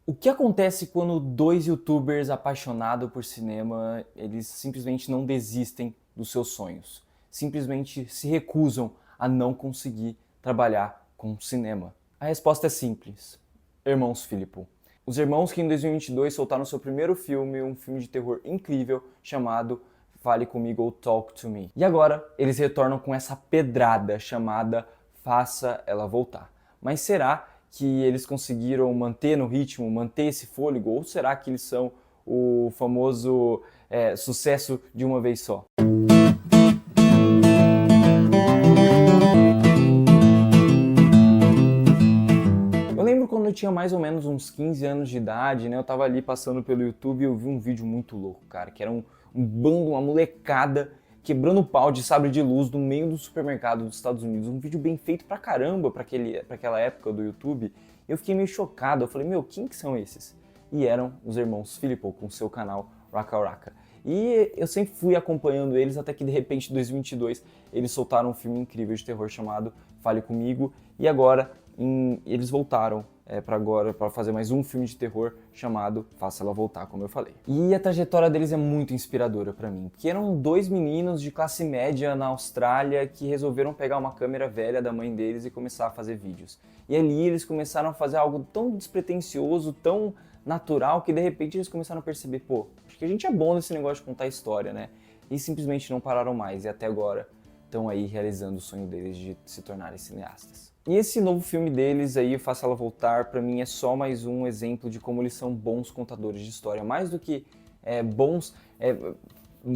O que acontece quando dois youtubers apaixonados por cinema, eles simplesmente não desistem dos seus sonhos? Simplesmente se recusam a não conseguir trabalhar com cinema? A resposta é simples. Irmãos Philippou. Os irmãos que em 2022 soltaram seu primeiro filme, um filme de terror incrível chamado Fale Comigo ou Talk to Me. E agora eles retornam com essa pedrada chamada Faça Ela Voltar. Mas será que eles conseguiram manter no ritmo, manter esse fôlego? Ou será que eles são o famoso sucesso de uma vez só? Eu lembro quando eu tinha mais ou menos uns 15 anos de idade, né? Eu tava ali passando pelo YouTube e eu vi um vídeo muito louco, cara, que era um bando, uma molecada quebrando pau de sabre de luz no meio do supermercado dos Estados Unidos. Um vídeo bem feito pra caramba pra aquela época do YouTube. Eu fiquei meio chocado, eu falei, meu, quem que são esses? E eram os irmãos Philippou com seu canal Raka Raka. E eu sempre fui acompanhando eles até que de repente em 2022 eles soltaram um filme incrível de terror chamado Fale Comigo e agora eles voltaram para fazer mais um filme de terror chamado Faça Ela Voltar, como eu falei. E a trajetória deles é muito inspiradora para mim, porque eram dois meninos de classe média na Austrália que resolveram pegar uma câmera velha da mãe deles e começar a fazer vídeos. E ali eles começaram a fazer algo tão despretensioso, tão natural, que de repente eles começaram a perceber, pô, acho que a gente é bom nesse negócio de contar história, né? E simplesmente não pararam mais, e até agora estão aí realizando o sonho deles de se tornarem cineastas. E esse novo filme deles aí, Faça Ela Voltar, pra mim é só mais um exemplo de como eles são bons contadores de história. Mais do que bons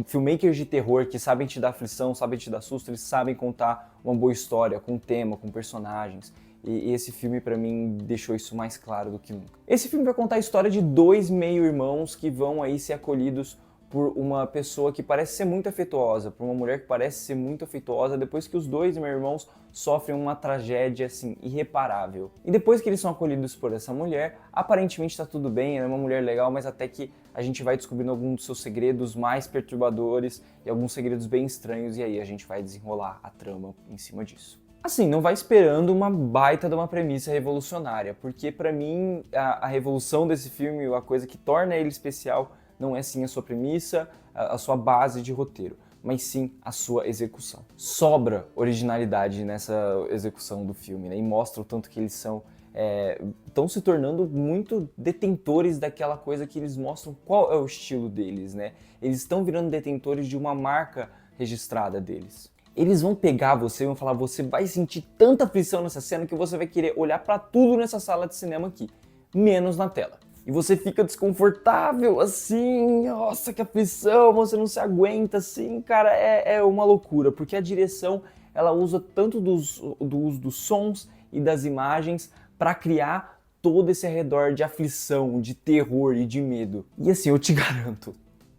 filmmakers de terror que sabem te dar aflição, sabem te dar susto, eles sabem contar uma boa história, com tema, com personagens. E esse filme pra mim deixou isso mais claro do que nunca. Esse filme vai contar a história de dois meio-irmãos que vão aí ser acolhidos por uma pessoa que parece ser muito afetuosa, por uma mulher que parece ser muito afetuosa, depois que os dois meus-irmãos sofrem uma tragédia, assim, irreparável. E depois que eles são acolhidos por essa mulher, aparentemente tá tudo bem, ela é uma mulher legal, mas até que a gente vai descobrindo alguns dos seus segredos mais perturbadores e alguns segredos bem estranhos, e aí a gente vai desenrolar a trama em cima disso. Assim, não vai esperando uma baita de uma premissa revolucionária, porque pra mim a revolução desse filme, a coisa que torna ele especial, não é sim a sua premissa, a sua base de roteiro, mas sim a sua execução. Sobra originalidade nessa execução do filme, né? E mostra o tanto que eles estão se tornando muito detentores daquela coisa que eles mostram qual é o estilo deles, né? Eles estão virando detentores de uma marca registrada deles. Eles vão pegar você e vão falar, você vai sentir tanta aflição nessa cena que você vai querer olhar pra tudo nessa sala de cinema aqui, menos na tela. E você fica desconfortável, assim, nossa, que aflição, você não se aguenta, assim, cara, é uma loucura, porque a direção, ela usa tanto do uso dos sons e das imagens para criar todo esse arredor de aflição, de terror e de medo. E assim, eu te garanto,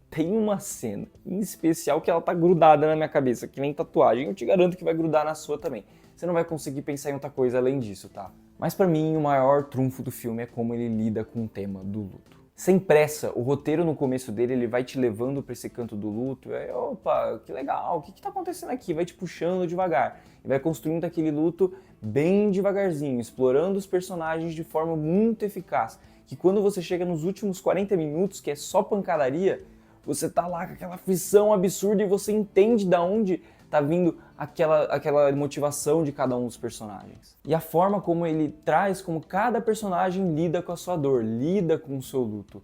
tem uma cena em especial que ela tá grudada na minha cabeça, que nem tatuagem, eu te garanto que vai grudar na sua também. Você não vai conseguir pensar em outra coisa além disso, tá? Mas pra mim, o maior trunfo do filme é como ele lida com o tema do luto. Sem pressa, o roteiro no começo dele, ele vai te levando pra esse canto do luto, opa, que legal, o que tá acontecendo aqui? Vai te puxando devagar, e vai construindo aquele luto bem devagarzinho, explorando os personagens de forma muito eficaz, que quando você chega nos últimos 40 minutos, que é só pancadaria, você tá lá com aquela aflição absurda e você entende da onde tá vindo aquela motivação de cada um dos personagens. E a forma como ele traz, como cada personagem lida com a sua dor, lida com o seu luto.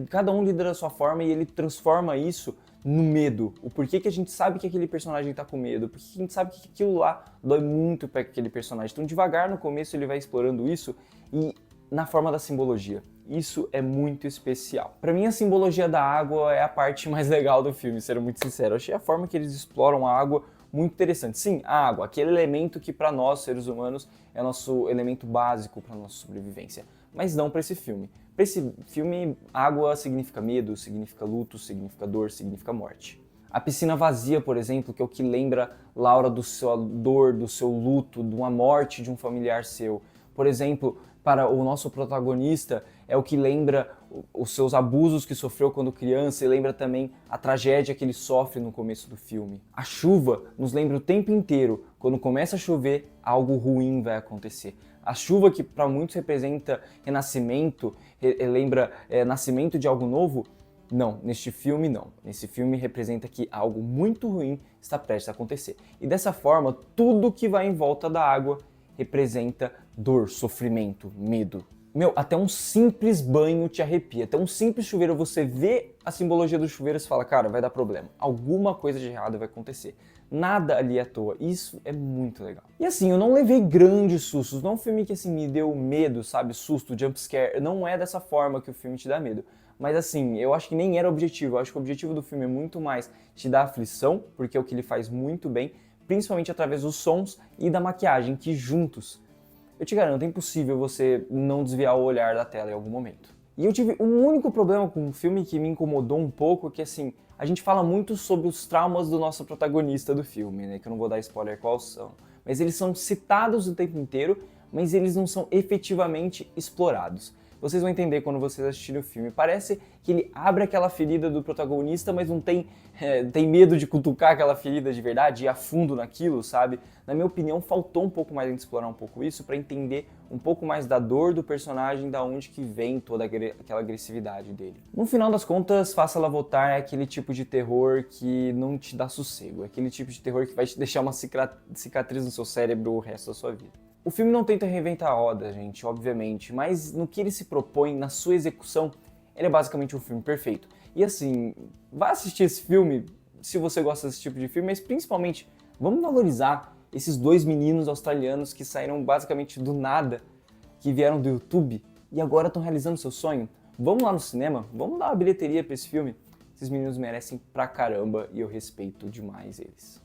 Cada um lida da sua forma e ele transforma isso no medo. O porquê que a gente sabe que aquele personagem tá com medo, porque a gente sabe que aquilo lá dói muito para aquele personagem. Então devagar no começo ele vai explorando isso e na forma da simbologia. Isso é muito especial. Pra mim, a simbologia da água é a parte mais legal do filme, sendo muito sincero. Eu achei a forma que eles exploram a água muito interessante. Sim, a água, aquele elemento que para nós, seres humanos, é nosso elemento básico para nossa sobrevivência. Mas não para esse filme. Para esse filme, água significa medo, significa luto, significa dor, significa morte. A piscina vazia, por exemplo, que é o que lembra Laura do sua dor, do seu luto, de uma morte de um familiar seu. Por exemplo, para o nosso protagonista, é o que lembra os seus abusos que sofreu quando criança e lembra também a tragédia que ele sofre no começo do filme. A chuva nos lembra o tempo inteiro, quando começa a chover, algo ruim vai acontecer. A chuva que para muitos representa renascimento, lembra nascimento de algo novo, não, neste filme não. Nesse filme representa que algo muito ruim está prestes a acontecer. E dessa forma, tudo que vai em volta da água representa dor, sofrimento, medo. Meu, até um simples banho te arrepia, até um simples chuveiro, você vê a simbologia do chuveiro e fala, cara, vai dar problema. Alguma coisa de errado vai acontecer. Nada ali é à toa, isso é muito legal. E assim, eu não levei grandes sustos, não é um filme que assim me deu medo, sabe, susto, jumpscare, não é dessa forma que o filme te dá medo. Mas assim, eu acho que nem era o objetivo, eu acho que o objetivo do filme é muito mais te dar aflição, porque é o que ele faz muito bem, principalmente através dos sons e da maquiagem, que juntos, eu te garanto, é impossível você não desviar o olhar da tela em algum momento. E eu tive um único problema com o filme que me incomodou um pouco, que assim, a gente fala muito sobre os traumas do nosso protagonista do filme, né, que eu não vou dar spoiler quais são, mas eles são citados o tempo inteiro, mas eles não são efetivamente explorados. Vocês vão entender quando vocês assistirem o filme. Parece que ele abre aquela ferida do protagonista, mas não tem medo de cutucar aquela ferida de verdade e ir a fundo naquilo, sabe? Na minha opinião, faltou um pouco mais a gente explorar um pouco isso para entender um pouco mais da dor do personagem, da onde que vem toda aquela agressividade dele. No final das contas, Faça Ela Voltar é aquele tipo de terror que não te dá sossego. É aquele tipo de terror que vai te deixar uma cicatriz no seu cérebro o resto da sua vida. O filme não tenta reinventar a roda, gente, obviamente, mas no que ele se propõe, na sua execução, ele é basicamente um filme perfeito. E assim, vá assistir esse filme se você gosta desse tipo de filme, mas principalmente, vamos valorizar esses dois meninos australianos que saíram basicamente do nada, que vieram do YouTube e agora estão realizando seu sonho. Vamos lá no cinema, vamos dar uma bilheteria pra esse filme. Esses meninos merecem pra caramba e eu respeito demais eles.